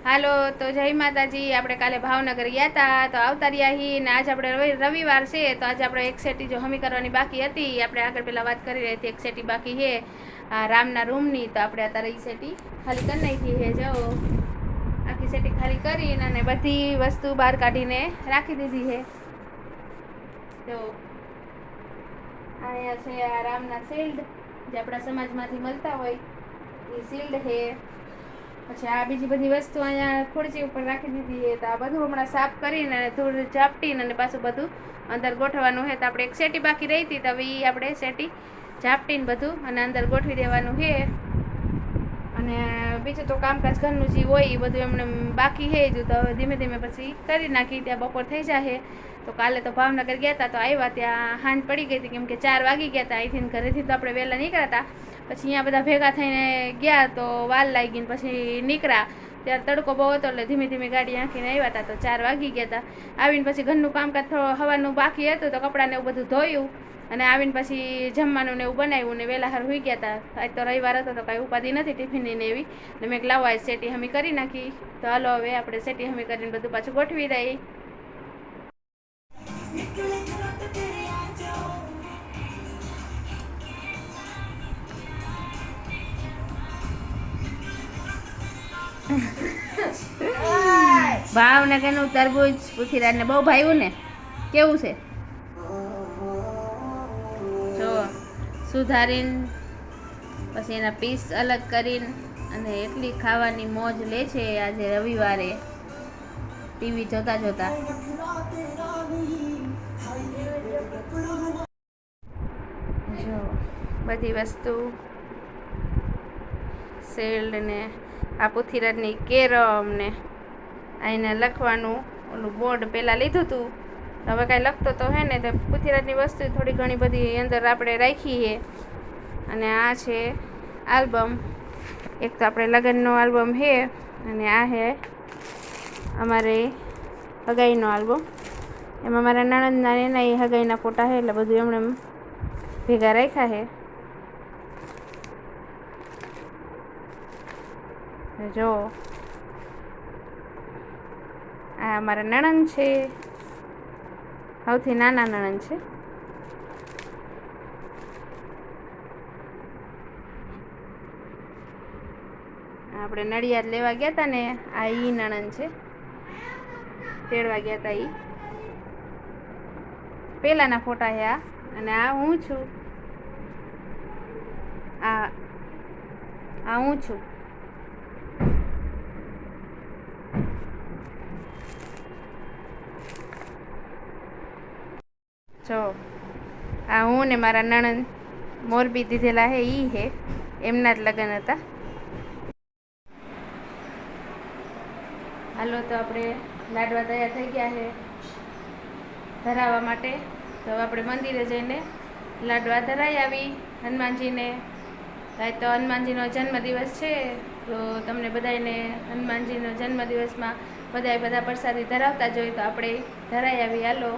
હાલો તો જય માતાજી। આપણે કાલે ભાવનગર ગયા હતા તો આવતા રહ્યા હી ને આજ આપણે રવિવાર છે તો આજે આપણે એક સેટી જો હમી કરવાની બાકી હતી। આપણે આગળ પહેલાં વાત કરી રહી હતી એક સેટી બાકી છે રામના રૂમની, તો આપણે અત્યારે એ સેટી ખાલી કરી નાખી છે। જો આખી સેટી ખાલી કરીને અને બધી વસ્તુ બહાર કાઢીને રાખી દીધી છે। તો અહીંયા છે આ રામના શિલ્ડ જે આપણા સમાજમાંથી મળતા હોય એ શિલ્ડ છે। પછી આ બીજી બધી વસ્તુ અહીંયા ખુરશી ઉપર રાખી દીધી છે। તો આ બધું હમણાં સાફ કરીને થોડું ઝાપટીને અને પાછું બધું અંદર ગોઠવવાનું છે। તો આપણે એક સેટી બાકી રહી હતી તો હવે એ આપણે સેટી ઝાપટીને બધું અને અંદર ગોઠવી દેવાનું છે। અને બીજું તો કામકાજ ઘરનું જે હોય એ બધું એમને બાકી છે જ, તો હવે ધીમે ધીમે પછી કરી નાખી। ત્યાં બપોર થઈ જશે। તો કાલે તો ભાવનગર ગયા હતા તો આવ્યા ત્યાં હાંજ પડી ગઈ હતી કેમ કે 4 વાગી ગયા હતા અહીંથી ઘરેથી। તો આપણે વહેલા નીકળ્યા હતા, પછી અહીંયા બધા ભેગા થઈને ગયા તો વાર લાગી ને પછી નીકળ્યા ત્યારે તડકો બહુ હતો એટલે ધીમે ધીમે ગાડી આંખીને આવ્યા હતા તો 4 વાગી ગયા હતા। આવીને પછી ઘરનું કામકાજ હવાનું બાકી હતું તો કપડાને એવું બધું ધોયું અને આવીને પછી જમવાનું ને એવું બનાવ્યું ને વહેલા હાર હોઈ ગયા હતા। આજ તો રવિવાર હતો તો કાંઈ ઉપાધિ નથી ટિફિનની ને એવી, ને મેં લાવો આજ સેટી હમી કરી નાખી। તો હાલો હવે આપણે સેટી હમી કરીને બધું પાછું ગોઠવી દઈએ। ભાવનગરનું તરબૂચ પૃથ્વીરાજને બહુ ભાવ્યું ને, કેવું છે જો સુધારીને પછી એના પીસ અલગ કરીને અને એટલી ખાવાની મોજ લે છે આજે રવિવારે ટીવી જોતા જોતા। જો બધી વસ્તુ શિલ્ડ ને આ પૃથ્વીરાજની કેરમ ને એને લખવાનું ઓલું બોર્ડ પહેલાં લીધું હતું, હવે કાંઈ લખતો તો હે ને તો પૃથ્વીરાજની વસ્તુ થોડી ઘણી બધી અંદર આપણે રાખી છે। અને આ છે આલ્બમ, એક તો આપણે લગ્નનો આલ્બમ છે અને આ છે અમારે હગાઈનો આલ્બમ। એમાં મારા નણંદના એના એ હગાઈના ફોટા છે એટલે બધું એમણે ભેગા રાખ્યા છે। જો આ અમારા નણંદ છે, સૌથી નાના નણંદ છે। આપણે નડિયાદ લેવા ગયા હતા ને આ ઈ નણંદ છે, તેડવા ગયા હતા ઈ પેલાના ફોટા છે આ, અને આ હું છું, આ હું છું। જો આ હું ને મારા નણંદ મોરબી દીધેલા હે ઈ હે, એમના જ લગ્ન હતા। હાલો તો આપણે લાડવા તૈયાર થઈ ગયા છે ધરાવવા માટે, તો હવે આપણે મંદિરે જઈને લાડવા ધરાઈ આવી હનુમાનજીને। આજ તો હનુમાનજીનો જન્મદિવસ છે તો તમને બધાને હનુમાનજીનો જન્મદિવસમાં બધા પ્રસાદી ધરાવતા જોઈએ તો આપણે ધરાઈ આવી। હાલો